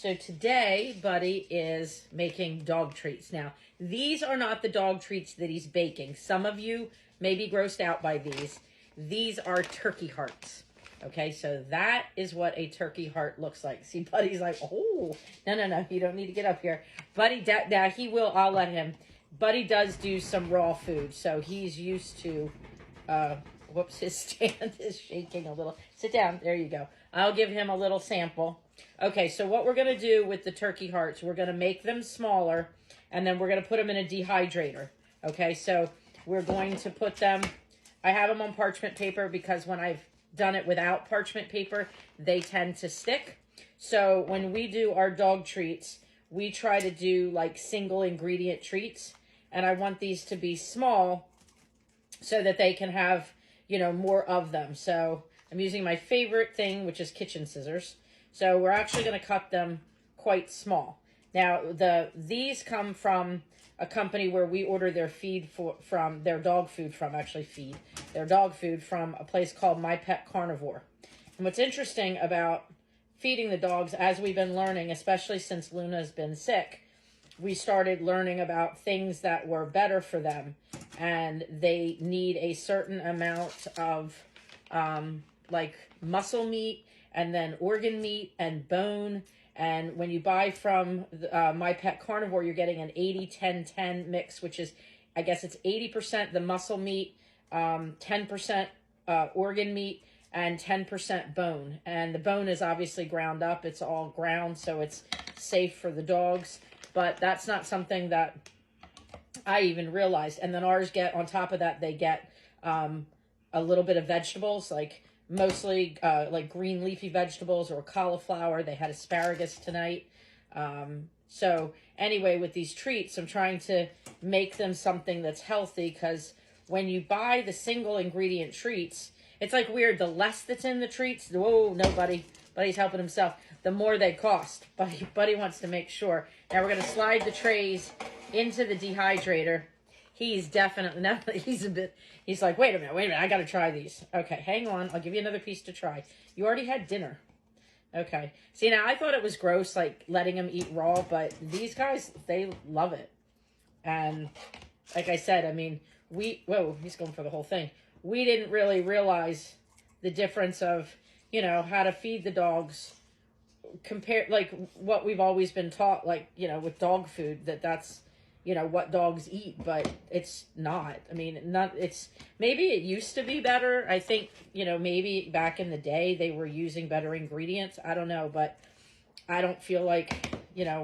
So today, Buddy is making dog treats. Now, these are not the dog treats that he's baking. Some of you may be grossed out by these. These are turkey hearts. Okay, so that is what a turkey heart looks like. See, Buddy's like, oh, no, you don't need to get up here. Buddy, now he will, I'll let him. Buddy does do some raw food, so he's used to, whoops, his stand is shaking a little. Sit down, there you go. I'll give him a little sample. Okay, so what we're going to do with the turkey hearts, we're going to make them smaller, and then we're going to put them in a dehydrator. Okay, so we're going to put them, I have them on parchment paper because when I've done it without parchment paper, they tend to stick. So when we do our dog treats, we try to do like single ingredient treats, and I want these to be small so that they can have, you know, more of them. So I'm using my favorite thing, which is kitchen scissors. So we're actually going to cut them quite small. Now, these come from a company where we order their feed from their dog food from, their dog food from a place called My Pet Carnivore. And what's interesting about feeding the dogs, as we've been learning, especially since Luna's been sick, we started learning about things that were better for them. And they need a certain amount of like muscle meat, and then organ meat and bone. And when you buy from My Pet Carnivore, you're getting an 80-10-10 mix, which is, I guess it's 80% the muscle meat, 10% organ meat, and 10% bone. And the bone is obviously ground up. It's all ground, so it's safe for the dogs. But that's not something that I even realized. And then ours get, on top of that, they get a little bit of vegetables, like mostly like green leafy vegetables or cauliflower. They had asparagus tonight. So anyway, with these treats, I'm trying to make them something that's healthy, because when you buy the single ingredient treats, it's like weird. The less that's in the treats, whoa, no, Buddy's helping himself, the more they cost. Buddy wants to make sure. Now we're going to slide the trays into the dehydrator. He's definitely, now he's like, wait a minute, I got to try these. Okay, hang on. I'll give you another piece to try. You already had dinner. Okay. See, now I thought it was gross, like letting them eat raw, but these guys, they love it. And like I said, I mean, whoa, he's going for the whole thing. We didn't really realize the difference of, you know, how to feed the dogs compared, like what we've always been taught, like, you know, with dog food, that's, you know, what dogs eat, but it's not. I mean, maybe it used to be better. I think, you know, maybe back in the day they were using better ingredients. I don't know, but I don't feel like, you know,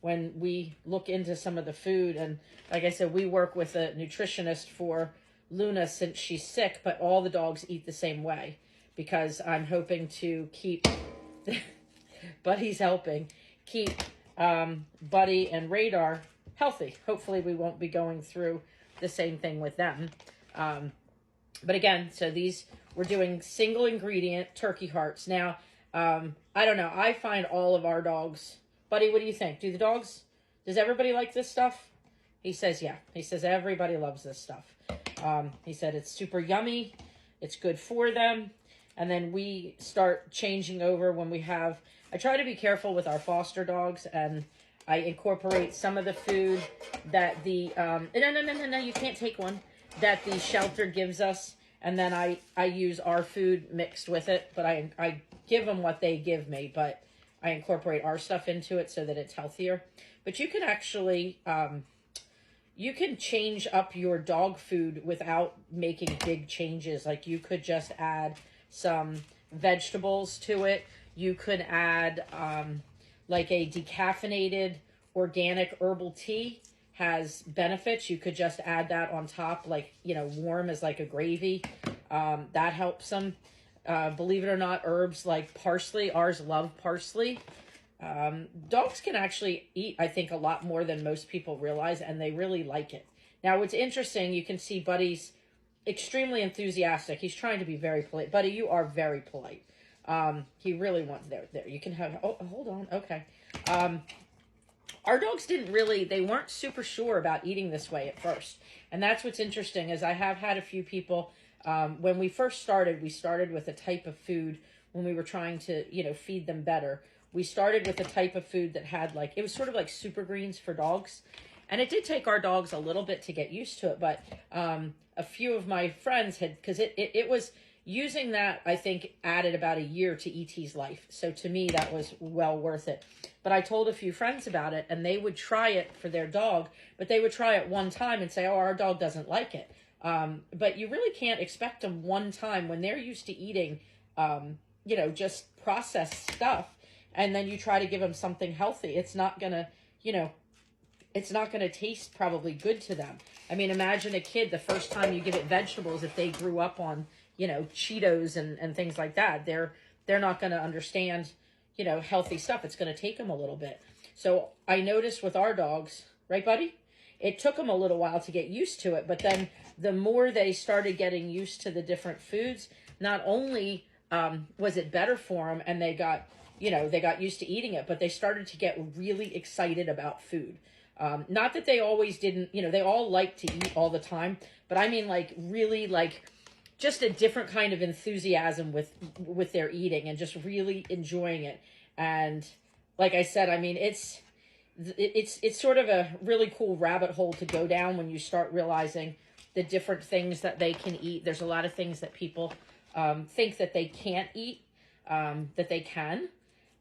when we look into some of the food, and like I said, we work with a nutritionist for Luna since she's sick, but all the dogs eat the same way, because I'm hoping to keep, Buddy's helping, keep Buddy and Radar healthy. Hopefully we won't be going through the same thing with them. But again, so these, we're doing single ingredient turkey hearts. Now, I don't know. I find all of our dogs, Buddy, what do you think? Does everybody like this stuff? He says, yeah. He says everybody loves this stuff. He said it's super yummy. It's good for them. And then we start changing over when we have, I try to be careful with our foster dogs, and I incorporate some of the food that the, no, you can't take one, that the shelter gives us. And then I use our food mixed with it, but I give them what they give me, but I incorporate our stuff into it so that it's healthier. But you can actually, you can change up your dog food without making big changes. Like you could just add some vegetables to it. You could add, like a decaffeinated organic herbal tea has benefits. You could just add that on top, like, you know, warm as like a gravy. That helps them. Believe it or not, herbs like parsley, ours love parsley. Dogs can actually eat, I think, a lot more than most people realize, and they really like it. Now, what's interesting, you can see Buddy's extremely enthusiastic. He's trying to be very polite. Buddy, you are very polite. He really wants, there, you can have, oh, hold on, okay. Our dogs they weren't super sure about eating this way at first. And that's what's interesting, is I have had a few people, when we first started, we started with a type of food when we were trying to, feed them better. We started with a type of food that had it was sort of like super greens for dogs. And it did take our dogs a little bit to get used to it, but a few of my friends because it was using that, I think, added about a year to E.T.'s life. So to me, that was well worth it. But I told a few friends about it, and they would try it for their dog, but they would try it one time and say, oh, our dog doesn't like it. But you really can't expect them one time when they're used to eating, just processed stuff, and then you try to give them something healthy. It's not going to, it's not going to taste probably good to them. I mean, imagine a kid, the first time you give it vegetables, if they grew up on, Cheetos and things like that, they're not going to understand, healthy stuff. It's going to take them a little bit. So I noticed with our dogs, right, buddy? It took them a little while to get used to it, but then the more they started getting used to the different foods, not only was it better for them and they got used to eating it, but they started to get really excited about food. Not that they always didn't, they all like to eat all the time, but I mean really just a different kind of enthusiasm with their eating and just really enjoying it. And like I said, I mean, it's sort of a really cool rabbit hole to go down when you start realizing the different things that they can eat. There's a lot of things that people think that they can't eat, that they can.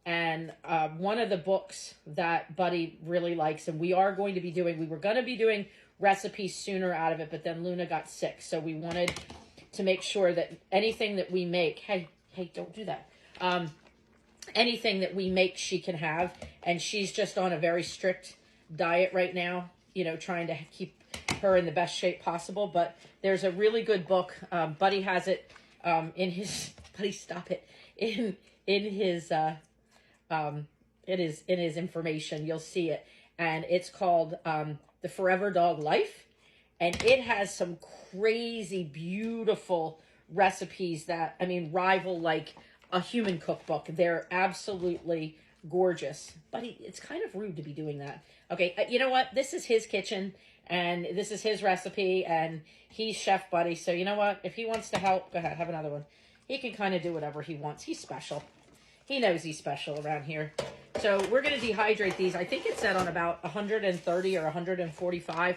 And one of the books that Buddy really likes, and we were going to be doing recipes sooner out of it, but then Luna got sick. So we wanted to make sure that anything that we make, hey, don't do that. Anything that we make, she can have. And she's just on a very strict diet right now, trying to keep her in the best shape possible. But there's a really good book. Buddy has it in his, Buddy, stop it, in his information. You'll see it. And it's called The Forever Dog Life. And it has some crazy, beautiful recipes that, rival a human cookbook. They're absolutely gorgeous. But it's kind of rude to be doing that. Okay, you know what? This is his kitchen, and this is his recipe, and he's Chef Buddy. So you know what? If he wants to help, go ahead, have another one. He can kind of do whatever he wants. He's special. He knows he's special around here. So we're going to dehydrate these. I think it's set on about 130 or 145.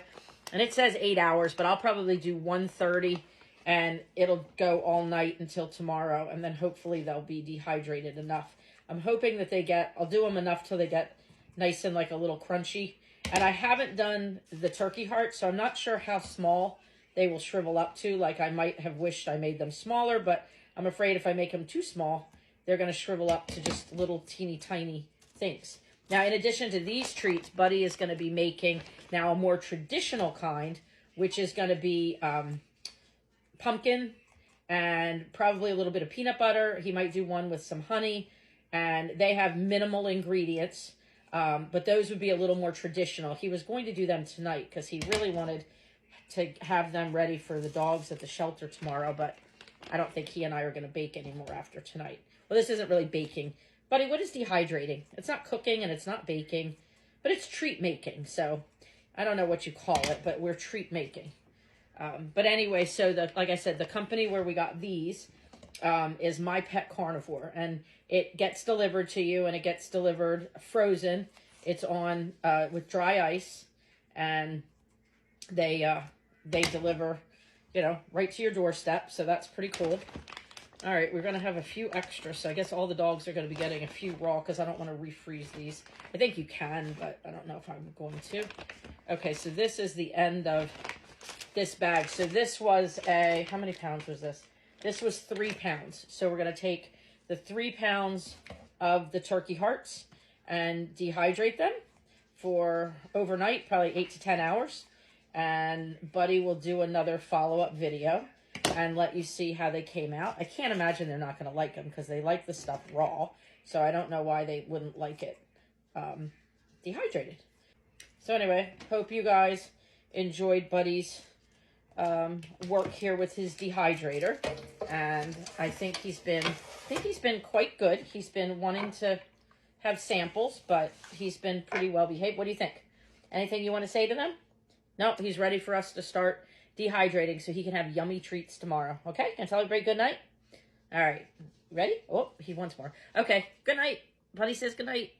And it says 8 hours, but I'll probably do 130, and it'll go all night until tomorrow, and then hopefully they'll be dehydrated enough. I'm hoping that I'll do them enough till they get nice and a little crunchy. And I haven't done the turkey heart, so I'm not sure how small they will shrivel up to. I might have wished I made them smaller, but I'm afraid if I make them too small, they're going to shrivel up to just little teeny tiny things. Now, in addition to these treats, Buddy is going to be making now a more traditional kind, which is going to be pumpkin and probably a little bit of peanut butter. He might do one with some honey, and they have minimal ingredients, but those would be a little more traditional. He was going to do them tonight because he really wanted to have them ready for the dogs at the shelter tomorrow, but I don't think he and I are going to bake anymore after tonight. Well, this isn't really baking. Buddy, what is dehydrating? It's not cooking and it's not baking, but it's treat making. So I don't know what you call it, but we're treat making. But anyway, so like I said, the company where we got these is My Pet Carnivore, and it gets delivered to you, and it gets delivered frozen. It's on with dry ice, and they deliver, right to your doorstep. So that's pretty cool. All right, we're going to have a few extras, so I guess all the dogs are going to be getting a few raw because I don't want to refreeze these. I think you can, but I don't know if I'm going to. Okay, so this is the end of this bag. So this was how many pounds was this? This was 3 pounds. So we're going to take the 3 pounds of the turkey hearts and dehydrate them for overnight, probably 8 to 10 hours. And Buddy will do another follow-up video and let you see how they came out. I can't imagine they're not going to like them because they like the stuff raw. So I don't know why they wouldn't like it dehydrated. So anyway, hope you guys enjoyed Buddy's work here with his dehydrator. And I think he's been quite good. He's been wanting to have samples, but he's been pretty well behaved. What do you think? Anything you want to say to them? No, he's ready for us to start dehydrating so he can have yummy treats tomorrow. Okay? Can I tell everybody good night? All right. Ready? Oh, he wants more. Okay. Good night. Buddy says good night.